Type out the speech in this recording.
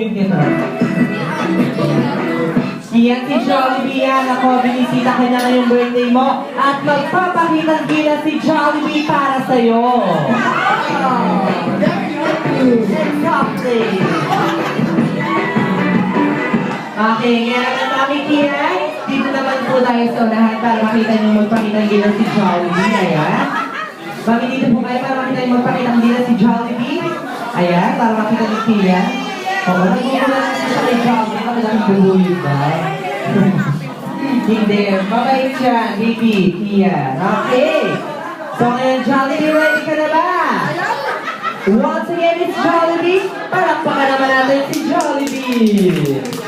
yung gano'n. Yan si Jollibee yan. Ako, binisita ka na ngayong birthday mo at magpapakitang gila si Jollibee para sa'yo. Exactly. Okay, ngayon naman kami, Kian. Dito naman po tayo sa unahan para makita niyo magpakitang gila si Jollibee. Ayan. Mami, dito po kayo para makita niyo magpakitang gila si Jollibee. Ayan, para makita niyo Kian. Oo, nagmumula na siya kay Jollibee. Makalang buhulit ba? Hindi. Mabait siya, baby, Kian. Okay. So ngayon, Jollibee, ready ka na ba? Once again, it's Jollibee. Palakpakan naman natin si Jollibee.